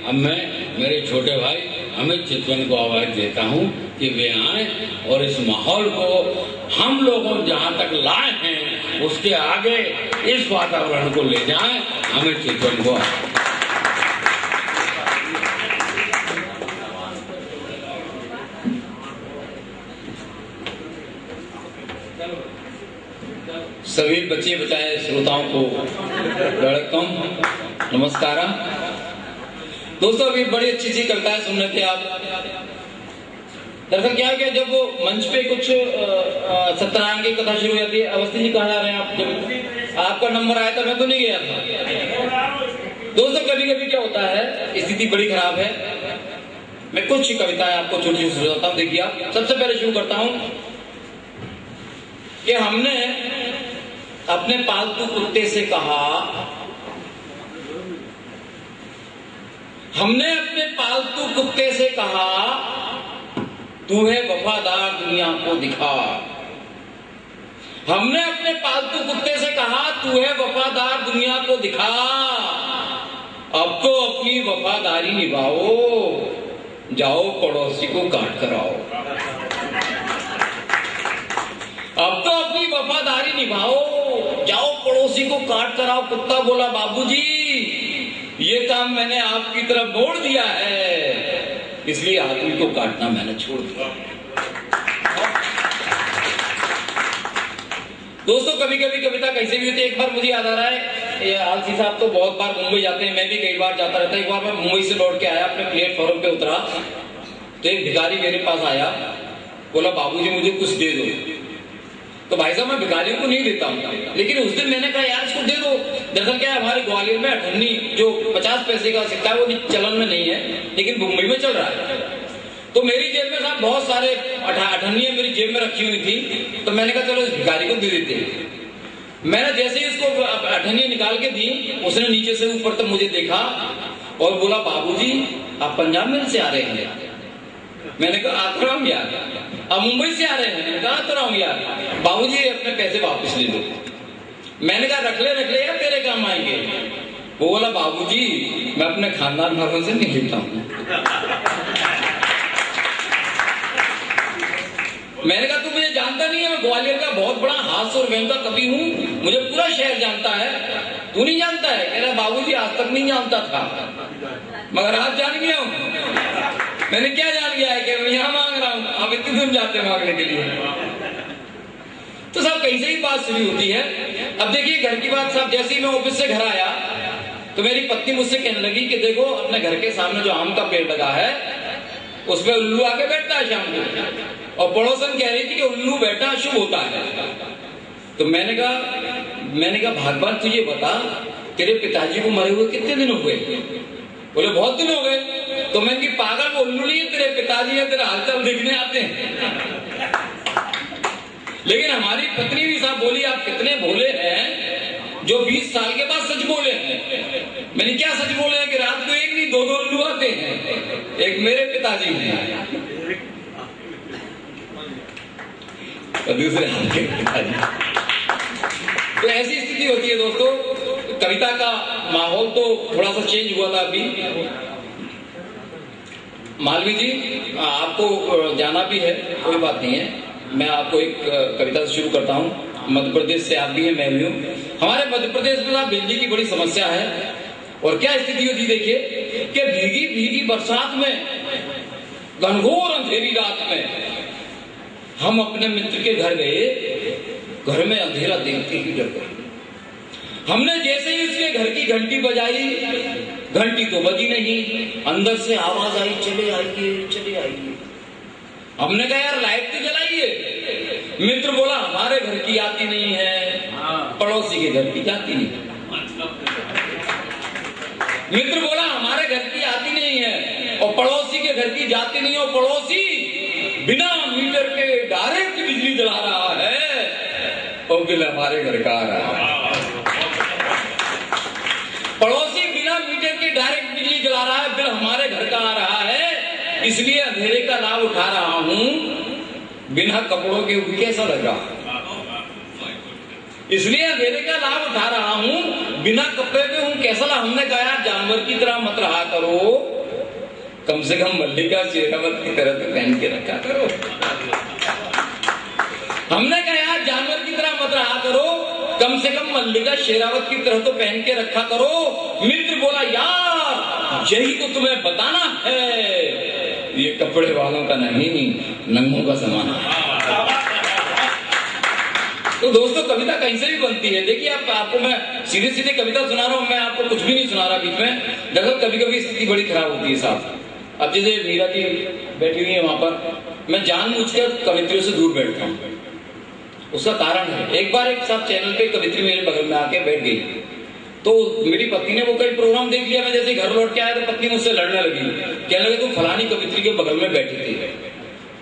अब मैं मेरे छोटे भाई अमित चितवन को आवाज देता हूं कि वे आए और इस माहौल को हम लोगों जहां तक लाए हैं उसके आगे इस वातावरण को ले जाएं। अमित चितवन को सभी बच्चे बचाए श्रोताओं को वेलकम, नमस्कार। दोस्तों अभी बड़ी अच्छी सी कविताएं सुन रहे थे आप। दरअसल क्या है कि जब वो मंच पे कुछ सत्यनारायण की कथा शुरू हो जाती है, अवस्थी जी कहाँ जा रहे हैं आप? जब आपका नंबर आया था मैं तो नहीं गया था। दोस्तों कभी कभी क्या होता है, स्थिति बड़ी खराब है। मैं कुछ कविताएं आपको छोटी छोटी सुनाता हूँ। देखिए आप, सबसे पहले शुरू करता हूँ कि हमने अपने पालतू कुत्ते से कहा, हमने अपने पालतू कुत्ते से कहा तू है वफादार दुनिया को दिखा। हमने अपने पालतू कुत्ते से कहा तू है वफादार दुनिया को दिखा। अब तो अपनी वफादारी निभाओ, जाओ पड़ोसी को काट कर आओ। अब तो अपनी वफादारी निभाओ, जाओ पड़ोसी को काट कर आओ। कुत्ता बोला बाबूजी ये काम मैंने आपकी तरफ मोड़ दिया है, इसलिए आदमी को काटना मैंने छोड़ दिया। दोस्तों कभी कभी कविता कैसे भी होती है। एक बार मुझे याद आ रहा है, ये आलसी साहब तो बहुत बार मुंबई जाते हैं, मैं भी कई बार जाता रहता। एक बार मैं मुंबई से लौट के आया, अपने प्लेटफॉर्म पे उतरा तो एक भिखारी मेरे पास आया, बोला बाबूजी मुझे कुछ दे दो। तो भाई साहब मैं भिखारियों को नहीं देता हूँ, लेकिन उस दिन मैंने कहा यार इसको दे दो। दरअसल क्या है, हमारे ग्वालियर में अठन्नी जो 50 पैसे का सिक्का है वो चलन में नहीं है, लेकिन मुंबई में चल रहा है। तो मेरी जेब में साहब बहुत सारे अठन्नियां मेरी जेब में रखी हुई थी। तो मैंने कहा चलो इस भिखारी को दे देते हैं। मैंने जैसे ही उसको अठन्नियां निकाल के दी, उसने नीचे से ऊपर तक मुझे देखा और बोला बाबूजी आप पंजाब मिल से आ रहे हैं? मैंने कहा आता रहा हूँ यार। अब मुंबई से आ रहे हैं? मैंने कहा आता रहा हूँ यार। बाबूजी अपने पैसे वापस ले लो। मैंने कहा रख ले यार, तेरे काम आएंगे। वो बोला बाबूजी मैं अपने खानदान वालों से नहीं लेता हूँ। मैंने कहा तू मुझे जानता नहीं है, मैं ग्वालियर का बहुत बड़ा हास्य और व्यंग का कवि हूँ, मुझे पूरा शहर जानता है, तू नहीं जानता है? कह रहा बाबूजी आज तक नहीं जानता था, मगर आज जान गया हूँ। मैंने क्या जान गया है कि मैं यहाँ मांग रहा हूँ, आप इतनी दूर जाते हैं मांगने के लिए। तो साहब कहीं से ही बात शुरू होती है। अब देखिए घर की बात साहब, जैसे ही मैं ऑफिस से घर आया तो मेरी पत्नी मुझसे कहने लगी कि देखो अपने घर के सामने जो आम का पेड़ लगा है उस पर उल्लू आके बैठता है शाम को, और पड़ोसन कह रही थी कि उल्लू बैठना अशुभ होता है। तो मैंने कहा भगवान तुझे बता तेरे पिताजी को मरे हुए कितने दिन हो गए? बोले बहुत दिन हो गए। तो मैं कि पागल वो उल्लू नहीं है, तेरे पिताजी है, तेरा हालचाल देखने आते हैं। लेकिन हमारी पत्नी भी साहब बोली आप कितने भोले हैं जो 20 साल के बाद सच बोले हैं। मैंने क्या सच बोले हैं कि रात को एक नहीं दो उल्लू आते हैं, एक मेरे पिताजी हैं और दूसरे आपके पिताजी। तो ऐसी स्थिति होती है दोस्तों। कविता का माहौल तो थोड़ा सा चेंज हुआ था अभी। मालवी जी आपको जाना भी है, कोई बात नहीं है, मैं आपको एक कविता से शुरू करता हूँ। मध्य प्रदेश से आप भी हैं, मैं भी हूँ। हमारे मध्य प्रदेश में साहब बिजली की बड़ी समस्या है। और क्या स्थिति होती देखिए कि भीगी भीगी बरसात में, घनघोर अंधेरी रात में हम अपने मित्र के घर गए, घर में अंधेरा देखते ही डर गए। हमने जैसे ही उसके घर की घंटी बजाई, घंटी तो बजी नहीं, अंदर से आवाज आई चले आइए चले आइए। हमने कहा यार लाइट तो जलाइए। मित्र बोला हमारे घर की आती नहीं है, पड़ोसी के घर की जाती नहीं। मित्र बोला हमारे घर की आती नहीं है और पड़ोसी के घर की जाती नहीं, और पड़ोसी बिना मीटर के डायरेक्ट बिजली जला रहा है और बिल हमारे घर का आ रहा है। पड़ोसी बिना मीटर के डायरेक्ट बिजली जला रहा है, बिल हमारे घर का आ रहा है, इसलिए अंधेरे का लाभ उठा रहा हूं। बिना कपड़ों के कैसा लग रहा? इसलिए अंधेरे का लाभ उठा रहा हूं, बिना कपड़े पे हूं कैसा। हमने कहा यार जानवर की तरह मत रहा करो, कम से कम मल्लिका शेरावत की तरह तो पहन के रखा करो। हमने कहा यार जानवर की तरह मत रहा करो, कम से कम मल्लिका शेरावत की तरह तो पहन के रखा करो। मित्र बोला यार यही तो तुम्हें बताना है, ये कपड़े वालों का नहीं नंगों का जमाना है। तो दोस्तों कविता कहीं से भी बनती है। देखिए आपको मैं सीधे सीधे कविता सुना रहा हूं, मैं आपको कुछ भी नहीं सुना रहा बीच में। देखो कभी कभी स्थिति बड़ी खराब होती है साहब। अब जैसे मीरा जी बैठी हुई है वहां पर, मैं जानबूझकर कवित्रियों से दूर बैठता हूं। उसका कारण है, एक बार एक साहब चैनल पे कवित्री मेरे बगल में आके बैठ गई, तो मेरी पत्नी ने वो कई प्रोग्राम देख लिया। मैं जैसे घर लौट के आया तो पत्नी मुझसे लड़ने लगी, कहने लगे तुम फलानी कवित्री के बगल में बैठी थी।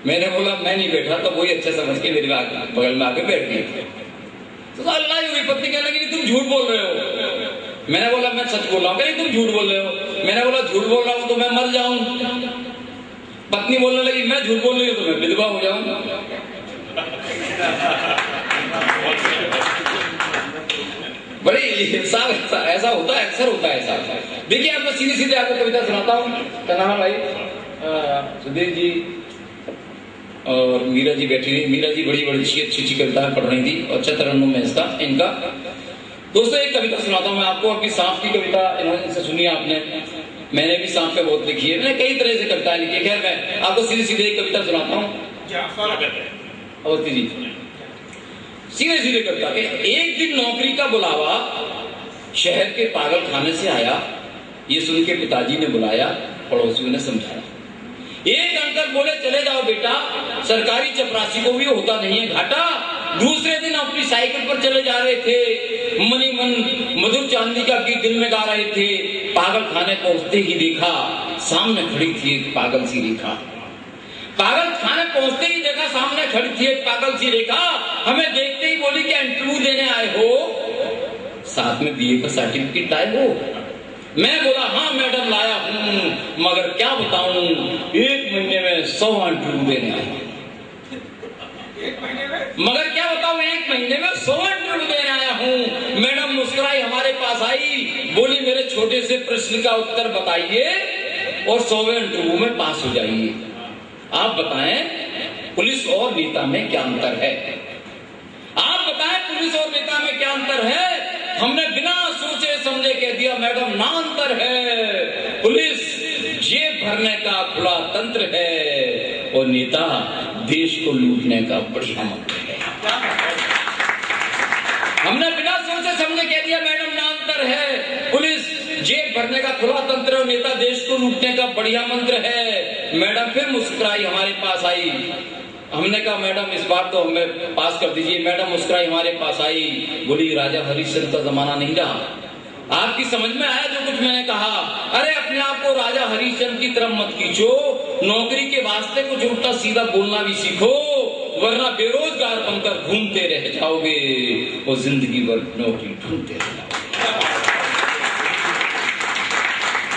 मैंने बोला मैं नहीं बैठा, तो वही अच्छा समझ के मेरे बगल में आके बैठ गई। तो अल्लाह हुई, पत्नी कहने लगी तुम झूठ बोल रहे हो। मैंने बोला मैं सच बोल रहा हूँ। कहने तुम झूठ बोल रहे हो। मैंने बोला झूठ बोल रहा हूँ तो मैं मर जाऊं। पत्नी बोलने लगी मैं झूठ बोल रही हूँ तो मैं विधवा हो जाऊं। बड़ी ऐसा होता है, अक्सर होता है ऐसा। देखिए आप मैं सीधे सीधे आपको कविता सुनाता हूँ। कन्हा भाई, सुधीर जी और मीरा जी बैठी हुई। मीरा जी बड़ी बड़ी अच्छी कविताएं पढ़ रही थी और अच्छा तरन्नुम में इनका। दोस्तों एक कविता सुनाता हूँ मैं आपको, अपनी सांप की कविता इन्होंने सुनी आपने। मैंने भी सांप पे बहुत लिखी है, मैंने कई तरह से कविताएं लिखी है। खैर मैं आपको सीधे सीधे एक कविता सुनाता हूँ। अवस्थी जी सीधे सीधे कविता के। एक दिन नौकरी का बुलावा शहर के पागल खाने से आया, ये सुन के पिताजी ने बुलाया, पड़ोसियों ने समझाया। एक अंकल बोले चले जाओ बेटा, सरकारी चपरासी को भी होता नहीं है घाटा। दूसरे दिन अपनी साइकिल पर चले जा रहे थे, मनी मन मधुर चांदी का गीत दिल में गा रहे थे। पागल खाने पहुंचते ही देखा सामने खड़ी थी एक पागल सी रेखा। पागल खाने पहुंचते ही देखा सामने खड़ी थी एक पागल सी रेखा। हमें देखते ही बोली क्या इंटरव्यू देने आए हो, साथ में बीए का सर्टिफिकेट लाए हो। मैं बोला हाँ मैडम लाया हूं, मगर क्या बताऊं 1 महीने में 100 इंटरव्यू देने आए। मगर क्या बताऊं 1 महीने में 100 इंटरव्यू देने आया हूं। मैडम मुस्कुराई हमारे पास आई, बोली मेरे छोटे से प्रश्न का उत्तर बताइए और 100वें इंटरव्यू में पास हो जाइए। आप बताएं पुलिस और नेता में क्या अंतर है। आप बताएं पुलिस और नेता में क्या अंतर है। हमने बिना सोचे समझे कह दिया मैडम ना अंतर है। पुलिस जेब भरने का खुला तंत्र है और नेता देश को लूटने का बढ़िया मंत्र है। हमने बिना सोचे समझे कह दिया मैडम ना अंतर है। पुलिस जेब भरने का खुला तंत्र और नेता देश को लूटने का बढ़िया मंत्र है। मैडम फिर मुस्कुराई हमारे पास आई। हमने कहा मैडम इस बार तो हमें पास कर दीजिए। मैडम मुस्कुराई हमारे पास आई, बोली राजा हरिश्चंद्र का जमाना नहीं रहा। आपकी समझ में आया जो कुछ मैंने कहा। अरे अपने आप को राजा हरिश्चंद्र की तरफ मत खींचो, नौकरी के वास्ते कुछ उल्टा सीधा बोलना भी सीखो, वरना बेरोजगार बनकर घूमते रह जाओगे और जिंदगी भर नौकरी ढूंढते रह जाओगे।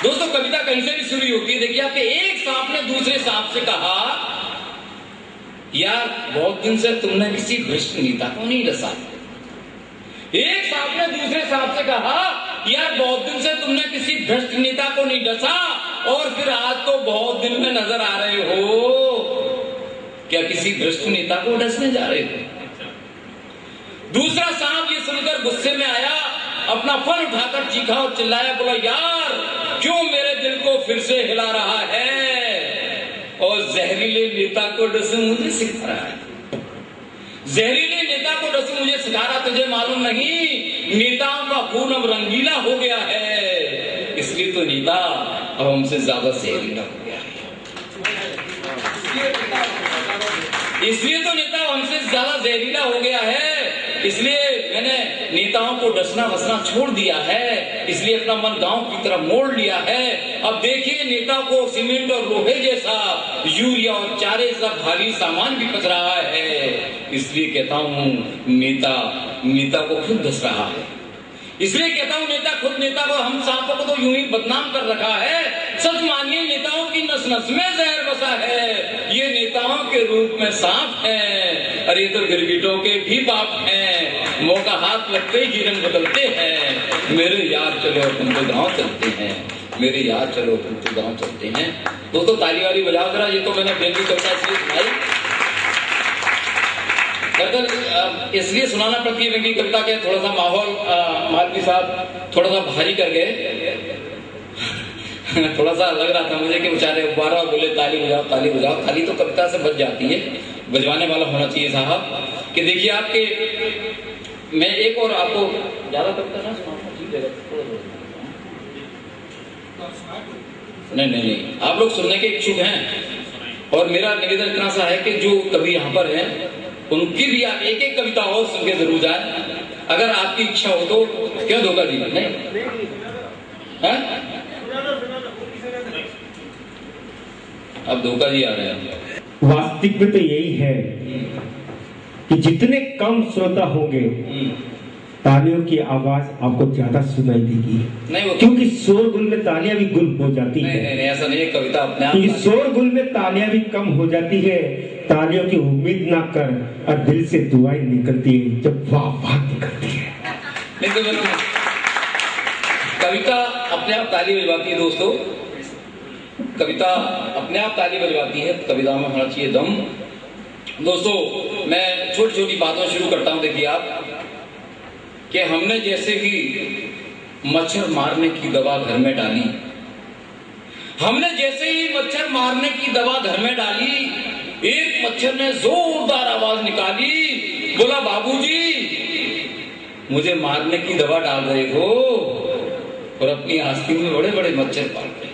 दोस्तों कविता कहीं से भी शुरू होती है। देखिए आपके एक सांप ने दूसरे सांप से कहा यार बहुत दिन से तुमने किसी भ्रष्ट नेता को नहीं डसा। एक सांप ने दूसरे सांप से कहा यार बहुत दिन से तुमने किसी भ्रष्ट नेता को नहीं डसा और फिर आज तो बहुत दिन में नजर आ रहे हो, क्या किसी भ्रष्ट नेता को डसने जा रहे हो। दूसरा सांप ये सुनकर गुस्से में आया, अपना फल उठाकर चीखा और चिल्लाया, बोला यार क्यों मेरे दिल को फिर से हिला रहा है और जहरीले नेता को डसू मुझे सिखा रहा है। जहरीले नेता को डसू मुझे सिखा रहा, तुझे मालूम नहीं नेताओं का खून अब रंगीला हो गया है, इसलिए तो नेता अब हमसे ज्यादा जहरीला हो गया है। इसलिए तो नेता हमसे ज्यादा जहरीला हो गया है, इसलिए मैंने नेताओं को डसना बसना छोड़ दिया है, इसलिए अपना मन गांव की तरफ मोड़ लिया है। अब देखिए नेता को सीमेंट और लोहे जैसा, यूरिया और चारे सा भारी सामान भी पच रहा है, इसलिए कहता हूं नेता को खुद डस रहा है। इसलिए कहता हूं नेता खुद नेता को, हम सांपों को तो यूं ही बदनाम कर रखा है। सच मानिए नेताओं की नस नस में जहर बसा है, ये नेताओं के रूप में सांप है, अरे तो गिरगिटों के भी बाप हैं, मौका हाथ लगते ही रंग बदलते हैं। मेरे यार चलो तुम तो गाँव चलते हैं, मेरे यार चलो तुम तो गाँव चलते हैं। दोस्तों ताली वाली बजाओ जरा, ये तो मैंने बेल की कविता इसलिए सुनाई, दरअसल इसलिए सुनाना पड़ती है क्योंकि कविता के थोड़ा सा माहौल मालवी साहब थोड़ा सा भारी कर गए। थोड़ा सा लग रहा था मुझे कि बेचारे बार बोले ताली बजाओ ताली बजाओ, ताली तो कविता से बच जाती है, बजवाने वाला होना चाहिए साहब। कि देखिए आपके मैं एक और आपको ज्यादा कविता ना सुनाऊंगा, नहीं, आप लोग सुनने के इच्छुक हैं और मेरा निवेदन इतना सा है कि जो कवि यहाँ पर हैं उनकी भी आप एक एक कविता और सुन के जरूर जाए, अगर आपकी इच्छा हो तो। क्यों धोखा जी नहीं है? अब धोखा जी आ रहे हैं। वास्तविक में तो यही है कि जितने कम श्रोता होंगे तालियों की आवाज आपको ज्यादा सुनाई देगी। नहीं, क्योंकि शोरगुल में तालियां भी गुल हो जाती है। नहीं, ऐसा नहीं है, कविता अपने आप। शोरगुल में तालियां भी कम हो जाती है, तालियों की उम्मीद ना कर और दिल से दुआएं निकलती है जब वाह वाह निकलती है। नहीं तो कविता अपने आप ताली बजवाती है दोस्तों, कविता अपने आप ताली बजवाती है, कविता में होना चाहिए दम। दोस्तों मैं छोटी छोटी बातों शुरू करता हूं। देखिए आप कि हमने जैसे ही मच्छर मारने की दवा घर में डाली, हमने जैसे ही मच्छर मारने की दवा घर में डाली, एक मच्छर ने जोरदार आवाज निकाली, बोला बाबूजी मुझे मारने की दवा डाल रहे हो और अपनी आस्तीन में बड़े बड़े मच्छर पाल रहे,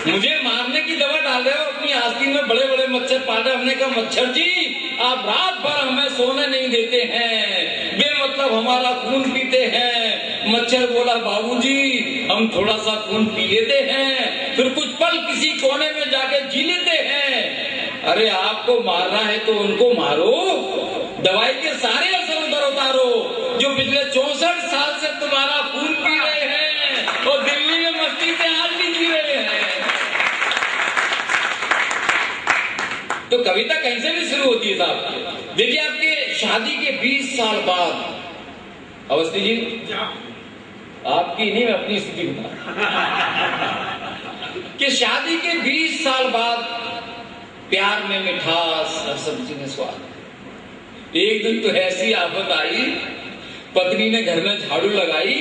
मुझे मारने की दवा डाल रहे हो, अपनी आस्तीन में बड़े बड़े मच्छर पाल रहे। हमने कहा मच्छर जी आप रात भर हमें सोने नहीं देते हैं, बेमतलब हमारा खून पीते हैं। मच्छर बोला बाबूजी हम थोड़ा सा खून पी लेते हैं, फिर कुछ पल किसी कोने में जाके जी लेते हैं। अरे आपको मारना है तो उनको मारो, दवाई के सारे असर उधर उतारो जो पिछले 64 साल से तुम्हारा खून पी रहे हैं और दिल्ली में मस्ती से आज भी जी रहे हैं। तो कविता कहीं से भी शुरू होती है साहब। देखिए आपके शादी के 20 साल बाद, अवस्थी जी आपकी नहीं मैं अपनी स्थिति बता कि शादी के 20 साल बाद प्यार में मिठास और सब्जी में स्वाद। एक दिन तो ऐसी आफत आई, पत्नी ने घर में झाड़ू लगाई,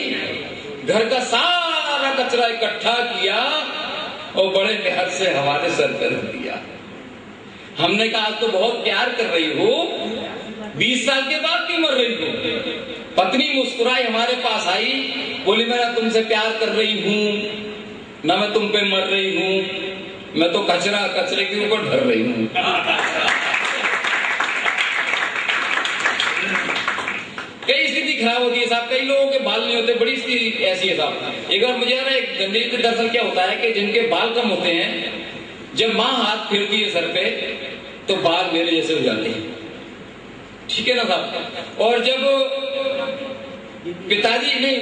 घर का सारा कचरा इकट्ठा किया और बड़े प्यार से हमारे सर पर रख दिया। हमने कहा तो बहुत प्यार कर रही हो, 20 साल के बाद क्यों मर रही हो? पत्नी मुस्कुराई, हमारे पास आई, बोली मैं तुमसे प्यार कर रही हूं ना मैं तुम पे मर रही हूं, मैं तो कचरे के ऊपर ढर रही हूं। कई स्थिति खराब होती है साहब, कई लोगों के बाल नहीं होते, बड़ी स्थिति ऐसी है साहब। एक बार मुझे ना एक गंदगी की दरअसल क्या होता है कि जिनके बाल कम होते हैं, जब माँ हाथ फेरती है सर पे तो बाल मेरे जैसे हो जाते हैं, ठीक है ना साहब। और जब पिताजी नहीं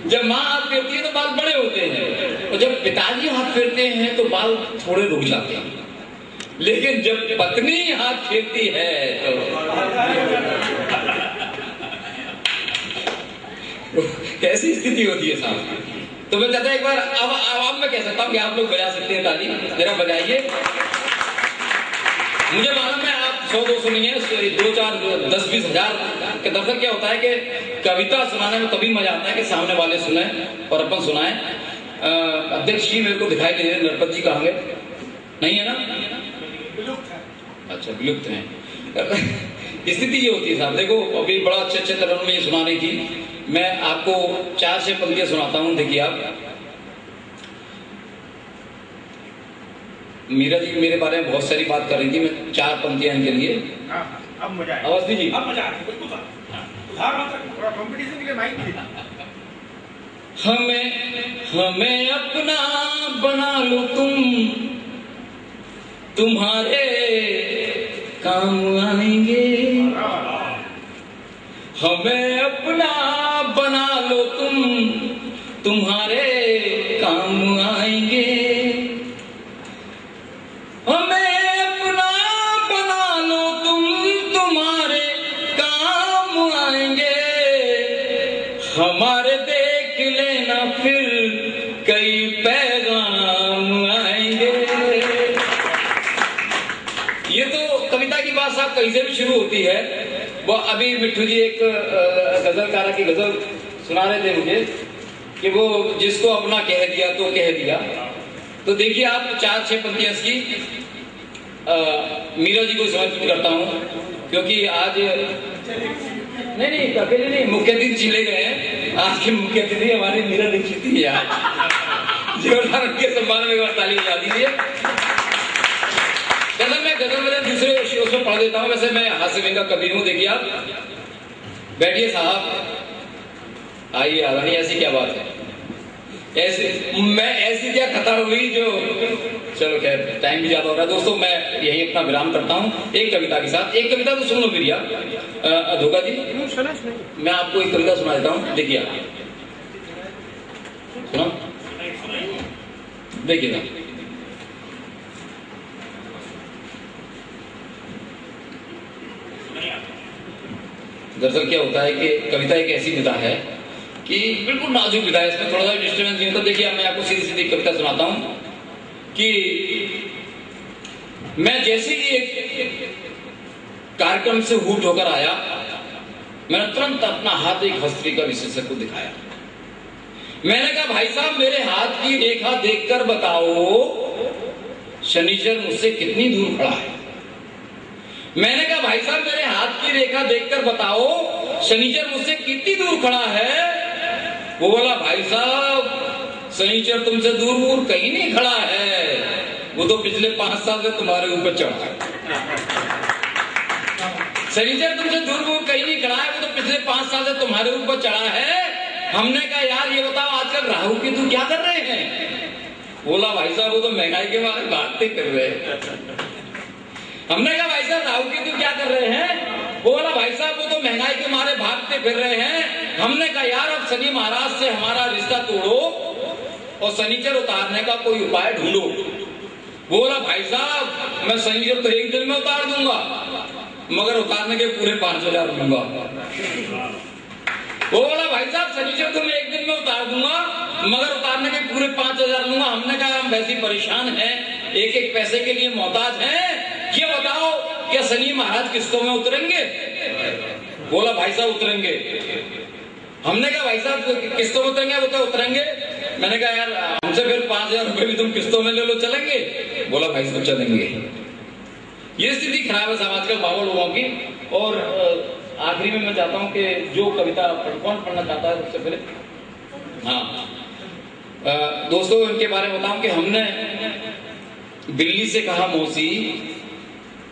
जब माँ हाथ फेरती है तो बाल बड़े होते हैं, और जब पिताजी हाथ फेरते हैं तो बाल थोड़े रुक जाते हैं, लेकिन जब पत्नी हाथ फेरती है तो कैसी स्थिति होती है साहब। तो मैं चाहता एक बार अब मैं कह सकता हूँ कि आप लोग बजा सकते हैं ताली, जरा बजाइए। मुझे मालूम है आप 100-200 नहीं है, 2-4 10-20 हजार के दरअसल क्या होता है कि कविता सुनाने में तभी मजा आता है कि सामने वाले सुने और अपन सुनाए। अध्यक्ष जी मेरे को दिखाई दे रहे, नरपत जी कहाँ गए? नहीं है ना? अच्छा विलुप्त है। स्थिति ये होती है साहब, देखो अभी बड़ा अच्छे तरह में ये सुनाने की, मैं आपको 4-6 पंक्तियां सुनाता हूं। देखिए आप, मीरा जी मेरे बारे में बहुत सारी बात कर रही थी, मैं 4 पंक्तियां इनके लिए। अब मजा आया। अवस्थी जी अब मजा आया, बिल्कुल थोड़ा कंपटीशन के लिए माइक दे। हमें अपना बना लो तुम्हारे काम आएंगे, हमें अपना बना लो तुम्हारे काम आएंगे, हमें अपना बना लो तुम्हारे काम आएंगे, हमारे देख देख लेना फिर कई पैगाम आएंगे। ये तो कविता की बात साहब कहीं से भी शुरू होती है। वो अभी मिट्टू जी एक गजलकारा की गजल सुना रहे थे मुझे कि वो जिसको अपना कह दिया तो कह दिया। तो देखिए आप 4-6 पंक्तियां इसकी मीरा जी को समर्पित करता हूं, क्योंकि आज नहीं अकेले नहीं, मुख्य अतिथि चले गए हैं। आज के मुख्य अतिथि हमारे मीरा दीक्षित ही है। जोरदार उनके सम्मान में एक बार ताली बजा दीजिए। गजल में दूसरे उसमें पढ़ देता हूँ। वैसे मैं हास्य व्यंग का कवि हूँ। देखिए आप बैठिए साहब, आइए आरानी। ऐसी क्या बात है, ऐसी क्या खतर हुई जो, चलो खैर टाइम भी ज्यादा हो रहा है दोस्तों, मैं यही अपना विराम करता हूँ एक कविता के साथ। एक कविता तो सुन लो मेरी आप धोखा जी, मैं आपको एक कविता सुना देता हूँ। देखिए आप सुनो, देखिएगा। दरअसल क्या होता है कि कविता एक ऐसी विधा है कि बिल्कुल नाजुक विधा है, इसमें थोड़ा सा डिस्टर्बेंस नहीं होता। देखिए मैं आपको सीधी सीधी कविता सुनाता हूं कि मैं जैसे ही एक कार्यक्रम से हूट होकर आया, मैंने तुरंत अपना हाथ एक हस्त्री का विशेषज्ञ को दिखाया। मैंने कहा भाई साहब मेरे हाथ की रेखा देखकर बताओ शनिचर मुझसे कितनी दूर खड़ा है। मैंने कहा भाई साहब मेरे हाथ की रेखा देखकर बताओ शनिचर मुझसे कितनी दूर खड़ा है। वो बोला भाई साहब शनिचर तुमसे दूर कहीं नहीं खड़ा है, वो तो पिछले 5 साल से तुम्हारे ऊपर चढ़ा है। शनिचर तुमसे दूर कहीं नहीं खड़ा है, वो तो पिछले 5 साल से तुम्हारे ऊपर चढ़ा है। हमने कहा यार ये बताओ आजकल राहु केतु क्या कर रहे हैं। बोला भाई साहब वो तो महंगाई के मारे भागते कर रहे हैं। हमने कहा भाई साहब राहु केतु क्या कर रहे हैं। बोला भाई साहब वो तो महंगाई के मारे भागते फिर रहे हैं। हमने कहा यार अब शनि महाराज से हमारा रिश्ता तोड़ो और शनिचर उतारने का कोई उपाय ढूंढो। बोला भाई साहब मैं शनिचर तो एक दिन में उतार दूंगा, मगर उतारने के पूरे 5,000 दूंगा। बोला भाई साहब शनिचर तो मैं एक दिन में उतार दूंगा, मगर उतारने के पूरे 5,000 दूंगा। हमने कहा हम वैसे परेशान हैं, एक एक पैसे के लिए मोहताज हैं, ये बताओ क्या शनि महाराज किस्तों में उतरेंगे। बोला भाई साहब उतरेंगे। हमने कहा भाई साहब किस्तों में उतरेंगे। वो तो उतरेंगे। मैंने कहा यार हमसे फिर 5,000 रुपए भी तुम किस्तों में ले लो, चलेंगे। बोला भाई साहब चलेंगे। ये स्थिति खराब है समाज के बाबा लोगों की। और आखिरी में मैं चाहता हूं कि जो कविता कौन पढ़ना चाहता है सबसे पहले, हाँ दोस्तों इनके बारे में बताऊं कि हमने बिल्ली से कहा मौसी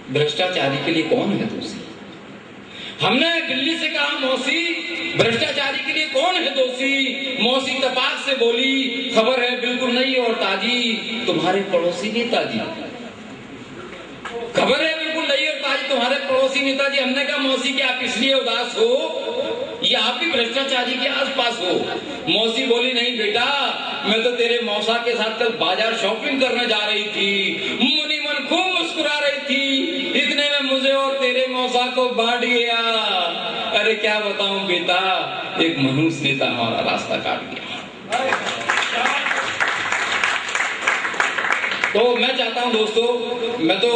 भ्रष्टाचारी के लिए कौन है दोषी। हमने बिल्ली से कहा मौसी भ्रष्टाचारी के लिए कौन है दोषी। मौसी तपाक से बोली खबर है बिल्कुल नई और ताजी, तुम्हारे पड़ोसी नेताजी। खबर है बिल्कुल नई और ताजी, तुम्हारे पड़ोसी नेताजी। हमने कहा मौसी कि आप इसलिए उदास हो ये आप भी भ्रष्टाचारी के आसपास हो। मौसी बोली नहीं बेटा मैं तो तेरे मौसा के साथ कल बाजार शॉपिंग करने जा रही थी। मुनी मन खूब मुस्कुरा रही थी, इतने में मुझे और तेरे मौसा को बांट गया। अरे क्या बताऊं बेटा एक मनुष्य नेता हमारा रास्ता काट गया। तो मैं चाहता हूं दोस्तों, मैं तो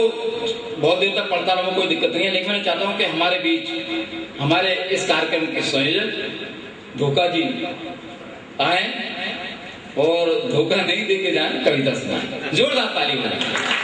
बहुत देर तक पढ़ता रहूं कोई दिक्कत नहीं है, लेकिन मैं चाहता हूं कि हमारे बीच हमारे इस कार्यक्रम के संयोजक धोखा जी आए और धोखा नहीं देके जाए, कविता सुनाए। जोरदार ताली बजाएं।